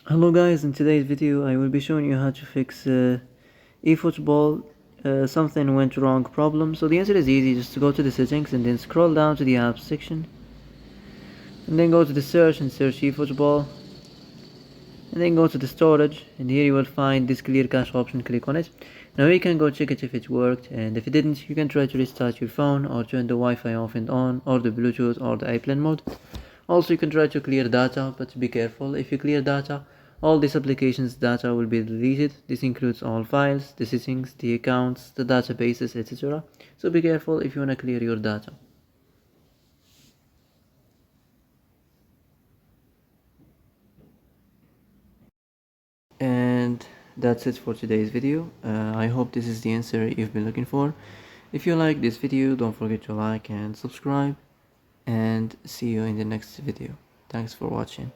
Hello guys, in today's video I will be showing you how to fix eFootball something went wrong problem. So the answer is easy, just to go to the settings and then scroll down to the apps section and then go to the search and search eFootball and then go to the storage, and here you will find this clear cache option. Click on it. Now you can go check it if it worked, and if it didn't you can try to restart your phone or turn the Wi-Fi off and on, or the Bluetooth or the airplane mode. Also you can try to clear data, but be careful. If you clear data, all this application's data will be deleted. This includes all files, the settings, the accounts, the databases, etc. So be careful if you want to clear your data. And that's it for today's video. I hope this is the answer you've been looking for. If you like this video, don't forget to like and subscribe, and see you in the next video. Thanks for watching.